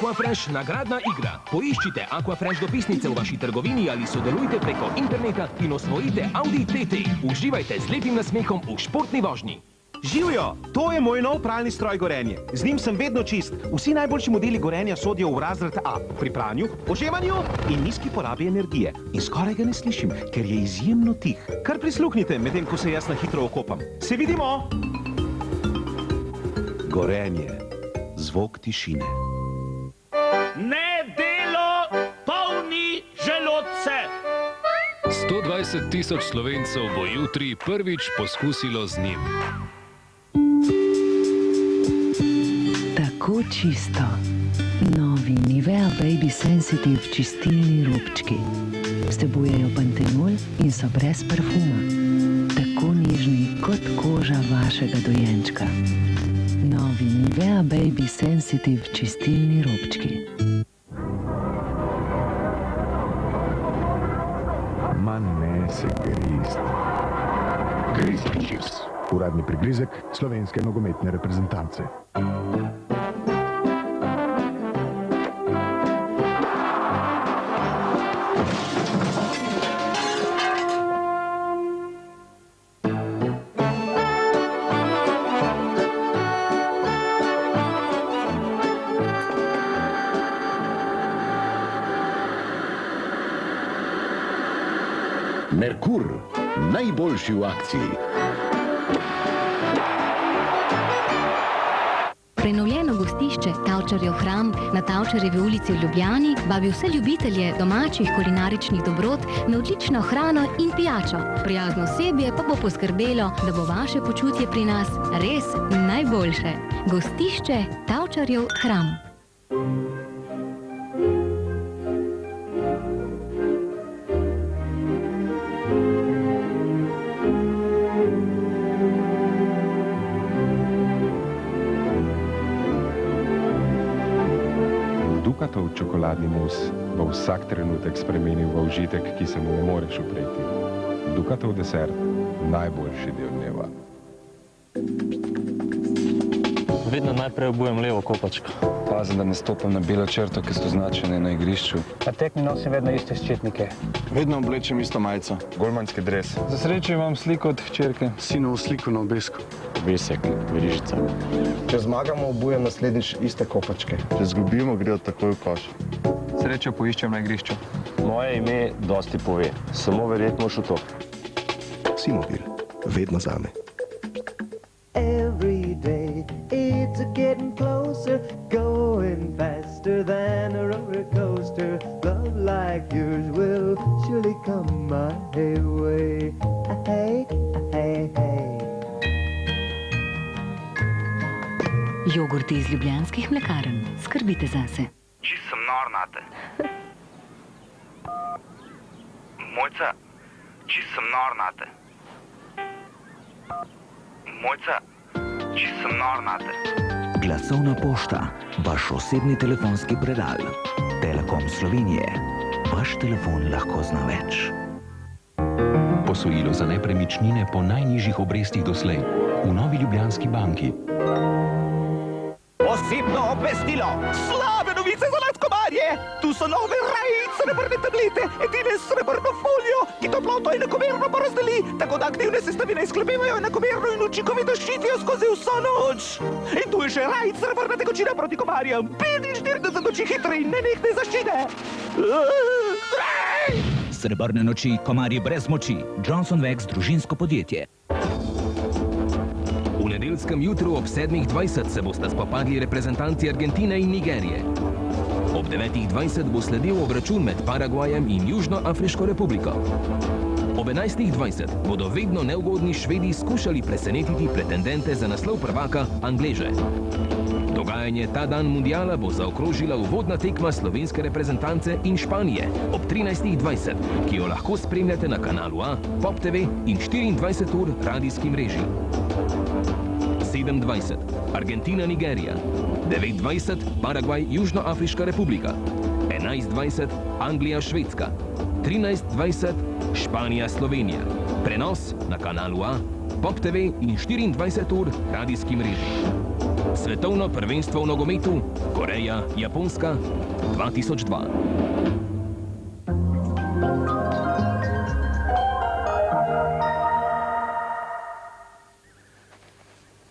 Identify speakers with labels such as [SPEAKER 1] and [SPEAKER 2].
[SPEAKER 1] Aquafresh nagradna igra. Poiščite Aquafresh dopisnice v vaši trgovini ali sodelujte preko interneta in osvojite Audi TT. Uživajte z lepim nasmehom v športni vožnji.
[SPEAKER 2] Živijo, to je moj nov pralni stroj Gorenje. Z njim sem vedno čist. Vsi najboljši modeli Gorenja sodijo v razred A. Pri pranju, oževanju in nizki porabi energije. In skoraj ga ne slišim, ker je izjemno tih. Kar prisluhnite, medtem ko se jaz na hitro okopam. Se vidimo! Gorenje. Zvok tišine.
[SPEAKER 3] Nedelo polni želodce!
[SPEAKER 4] 120 tisoč Slovencev bo jutri prvič poskusilo z njim.
[SPEAKER 5] Tako čisto. Novi Nivea Baby Sensitive čistilni robčki. Vsebujejo pantenol in so brez parfuma. Tako nežni kot koža vašega dojenčka. Novi Nivea Baby Sensitive čistilni robčki.
[SPEAKER 6] Ma ne se grist. Grizni čips. Uradni prigrizek slovenske nogometne reprezentance.
[SPEAKER 7] Merkur, najboljši v akciji.
[SPEAKER 8] Prenovljeno gostišče Tavčarjev hram na Tavčarjevi ulici v Ljubljani vabi vse ljubitelje domačih kulinaričnih dobrot na odlično hrano in pijačo. Prijazno osebje pa bo poskrbelo, da bo vaše počutje pri nas res najboljše. Gostišče Tavčarjev hram.
[SPEAKER 9] Dukatov čokoladni mus bo vsak trenutek spremenil v užitek, ki se mu ne moreš upreti. Dukatov desert, najboljši del dneva.
[SPEAKER 10] Vedno najprej obujem levo kopačko.
[SPEAKER 11] Pazim, da ne stopam na belo črto, ki so označene na igrišču.
[SPEAKER 10] Na tekmi nosim vedno iste ščitnike.
[SPEAKER 12] Vedno oblečem isto majico.
[SPEAKER 11] Golmanski dres.
[SPEAKER 12] Za srečo imam sliko od hčerke. Sinovo sliko na obesku.
[SPEAKER 10] Obesek, verižica.
[SPEAKER 13] Če zmagamo, obujem naslednjič iste kopačke.
[SPEAKER 12] Če zgubimo, grejo takoj v koš.
[SPEAKER 9] Srečo poiščem na igrišču.
[SPEAKER 10] Moje ime dosti pove. Samo verjetno šuto.
[SPEAKER 13] Simobil, vedno zame.
[SPEAKER 14] Every day it's getting closer, going faster than a roller coaster. Love like yours will surely come my way. Hey, hey, hey.
[SPEAKER 5] Jogurti iz ljubljanskih mlekarn. Skrbite zase.
[SPEAKER 15] Čist sem nor nate. Mojca, čist sem nor nate. Mojca, čist sem nor nate.
[SPEAKER 16] Glasovna pošta, vaš osebni telefonski predal. Telekom Slovenije. Vaš telefon lahko zna več.
[SPEAKER 17] Posojilo za nepremičnine po najnižjih obrestih doslej. V Novi Ljubljanski banki.
[SPEAKER 2] Posebno obvestilo! Slabe novice za latkomarje! Tu so nove srebrne tablete, edine srebrno folio, ki toploto enakomerno porazdeli, tako da aktivne sestavine izklepevajo enakomerno in učinkovito ščitijo skozi vso noč. In tu je še srebrna tekočina proti komarjem, 45 oči hitre in nenehne zaščite.
[SPEAKER 16] Srebrne noči, komarji brez moči. Johnson Wax, družinsko podjetje.
[SPEAKER 1] V nedeljskem jutru ob 7:20 se bosta spopadli reprezentanci Argentine in Nigerije. Ob 9:20 bo sledil obračun med Paragvajem in Južnoafriško republiko. Ob 11:20 bodo vedno neugodni Švedi skušali presenetiti pretendente za naslov prvaka Angleže. Dogajanje ta dan mundiala bo zaokrožila uvodna tekma slovenske reprezentance in Španije ob 13:20, ki jo lahko spremljate na kanalu A, Pop TV in 24 ur radijski mreži. 7:20 Argentina, Nigerija. 9:20 Paragvaj, Južnoafriška republika. 11:20 Anglija, Švedska. 13:20 Španija, Slovenija. Prenos na kanalu A, Pop TV in 24 ur radijski mreži. Svetovno prvenstvo v nogometu Koreja, Japonska 2002.